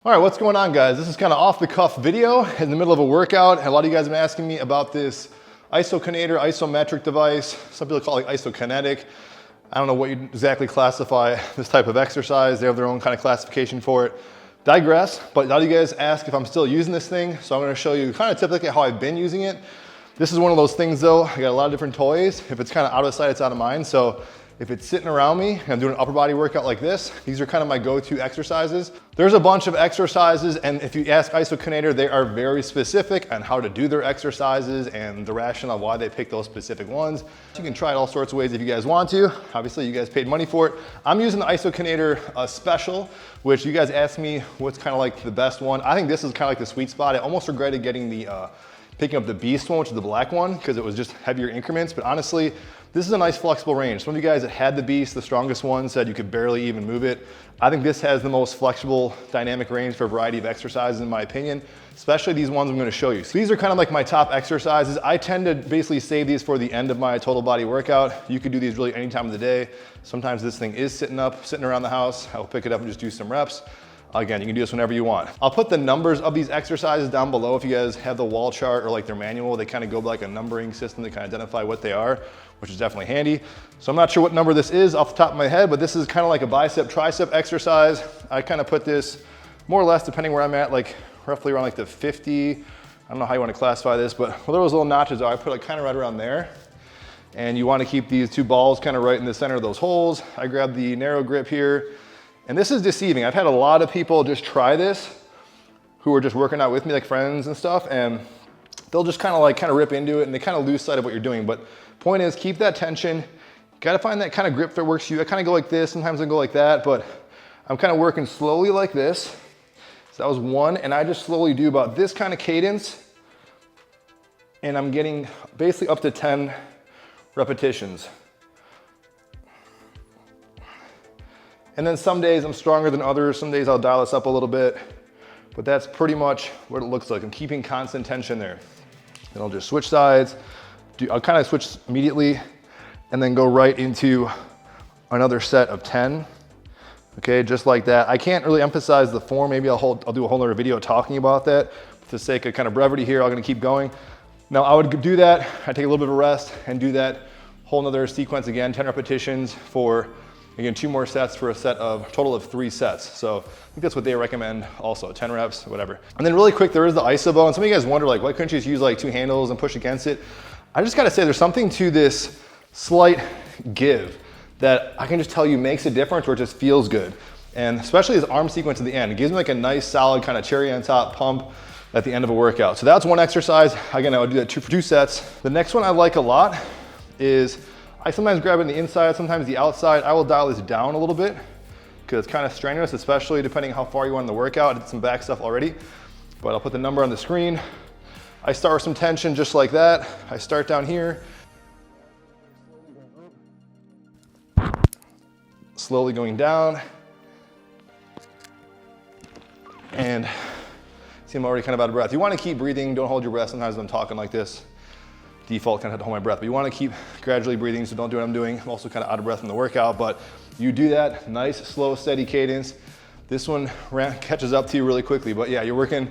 All right, what's going on, guys? This is kind of off the cuff video in the middle of a workout. And a lot of you guys have been asking me about this Isokinator isometric device. Some people call it isokinetic. I don't know what you exactly classify this type of exercise. They have their own kind of classification for it. Digress, but a lot of you guys ask if I'm still using this thing. So I'm gonna show you kind of typically how I've been using it. This is one of those things though, I got a lot of different toys. If it's kind of out of sight, it's out of mind. So if it's sitting around me and I'm doing an upper body workout like this, these are kind of my go-to exercises. There's a bunch of exercises, and if you ask Isokinator, they are very specific on how to do their exercises and the rationale why they pick those specific ones. You can try it all sorts of ways if you guys want to. Obviously, you guys paid money for it. I'm using the Isokinator Special, which you guys asked me what's kind of like the best one. I think this is kind of like the sweet spot. I almost regretted getting the picking up the Beast one, which is the black one, because it was just heavier increments. But honestly, this is a nice flexible range. Some of you guys that had the Beast, the strongest one, said you could barely even move it. I think this has the most flexible dynamic range for a variety of exercises in my opinion, especially these ones I'm gonna show you. So these are kind of like my top exercises. I tend to basically save these for the end of my total body workout. You could do these really any time of the day. Sometimes this thing is sitting around the house. I'll pick it up and just do some reps. Again, you can do this whenever you want. I'll put the numbers of these exercises down below if you guys have the wall chart or like their manual. They kind of go by like a numbering system to kind of identify what they are, which is definitely handy. So I'm not sure what number this is off the top of my head, but this is kind of like a bicep tricep exercise. I kind of put this more or less, depending where I'm at, like roughly around like the 50. I don't know how you want to classify this, but where those little notches are, I put like kind of right around there. And you want to keep these two balls kind of right in the center of those holes. I grab the narrow grip here. And this is deceiving. I've had a lot of people just try this who are just working out with me, like friends and stuff, and they'll just kind of rip into it and they kind of lose sight of what you're doing. But point is, keep that tension. You gotta find that kind of grip that works for you. I kind of go like this, sometimes I go like that, but I'm kind of working slowly like this. So that was one, and I just slowly do about this kind of cadence, and I'm getting basically up to 10 repetitions. And then some days I'm stronger than others. Some days I'll dial this up a little bit, but that's pretty much what it looks like. I'm keeping constant tension there. Then I'll just switch sides. I'll kind of switch immediately and then go right into another set of 10. Okay, just like that. I can't really emphasize the form. Maybe I'll do a whole other video talking about that. For the sake of kind of brevity here, I'm gonna keep going. Now I would do that. I take a little bit of a rest and do that whole nother sequence again, 10 repetitions for, again, 2 more sets for a total of 3 sets. So I think that's what they recommend also, 10 reps, whatever. And then really quick, there is the iso and some of you guys wonder, like, why couldn't you just use like 2 handles and push against it? I just gotta say, there's something to this slight give that I can just tell you makes a difference, or it just feels good. And especially this arm sequence at the end, it gives me like a nice solid kind of cherry on top pump at the end of a workout. So that's one exercise. Again, I would do that for 2 sets. The next one I like a lot is, I sometimes grab it on the inside, sometimes the outside. I will dial this down a little bit because it's kind of strenuous, especially depending how far you want in the workout. I did some back stuff already, but I'll put the number on the screen. I start with some tension just like that. I start down here. Slowly going down. And see, I'm already kind of out of breath. You want to keep breathing, don't hold your breath. Sometimes when I'm talking like this, default kind of have to hold my breath, but you want to keep gradually breathing, so don't do what I'm doing. I'm also kind of out of breath from the workout, but you do that, nice, slow, steady cadence. This one catches up to you really quickly, but yeah, you're working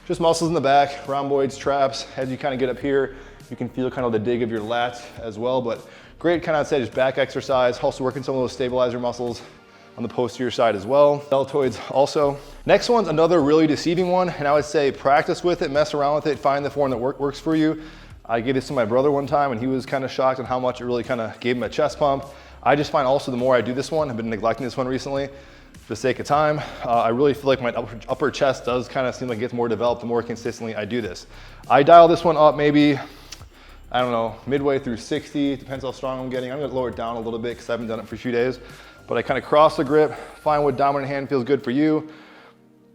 just muscles in the back, rhomboids, traps. As you kind of get up here, you can feel kind of the dig of your lats as well, but great kind of, I'd say, just back exercise. Also working some of those stabilizer muscles on the posterior side as well. Deltoids also. Next one's another really deceiving one, and I would say practice with it, mess around with it, find the form that works for you. I gave this to my brother one time and he was kind of shocked on how much it really kind of gave him a chest pump. I just find also the more I do this one, I've been neglecting this one recently for the sake of time, I really feel like my upper chest does kind of seem like it gets more developed the more consistently I do this. I dial this one up maybe, I don't know, midway through 60, depends how strong I'm getting. I'm gonna lower it down a little bit because I haven't done it for a few days, but I kind of cross the grip, find what dominant hand feels good for you,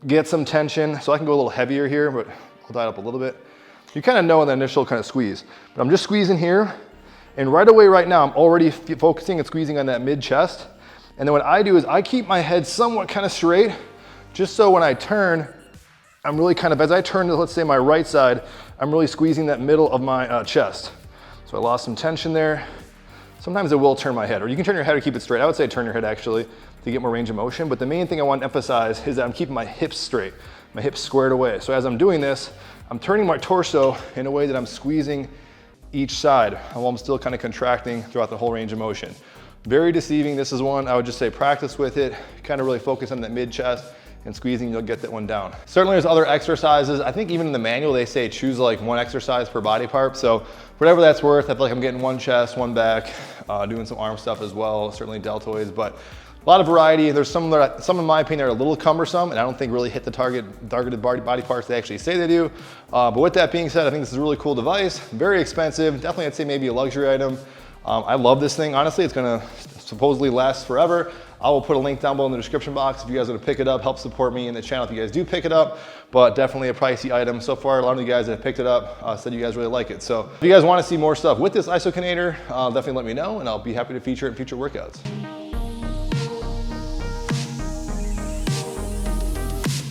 get some tension, so I can go a little heavier here, but I'll dial it up a little bit. You kind of know in the initial kind of squeeze, but I'm just squeezing here, and right away right now I'm already focusing and squeezing on that mid chest. And then what I do is I keep my head somewhat kind of straight, just so when I turn, I'm really kind of, as I turn to, let's say, my right side, I'm really squeezing that middle of my chest. So I lost some tension there. Sometimes it will turn my head, or you can turn your head or keep it straight. I would say turn your head actually. to get more range of motion. But the main thing I want to emphasize is that I'm keeping my hips straight, my hips squared away. So as I'm doing this, I'm turning my torso in a way that I'm squeezing each side while I'm still kind of contracting throughout the whole range of motion. Very deceiving. This is one I would just say practice with it, kind of really focus on that mid chest and squeezing, you'll get that one down. Certainly there's other exercises. I think even in the manual, they say choose like one exercise per body part. So whatever that's worth, I feel like I'm getting one chest, one back, doing some arm stuff as well, certainly deltoids, but a lot of variety. There's some in my opinion are a little cumbersome and I don't think really hit the targeted body parts they actually say they do. But with that being said, I think this is a really cool device, very expensive. Definitely I'd say maybe a luxury item. I love this thing. Honestly, it's gonna supposedly last forever. I will put a link down below in the description box if you guys are to pick it up, help support me in the channel if you guys do pick it up, but definitely a pricey item. So far, a lot of you guys that have picked it up said you guys really like it. So if you guys wanna see more stuff with this Isokinator, definitely let me know and I'll be happy to feature it in future workouts.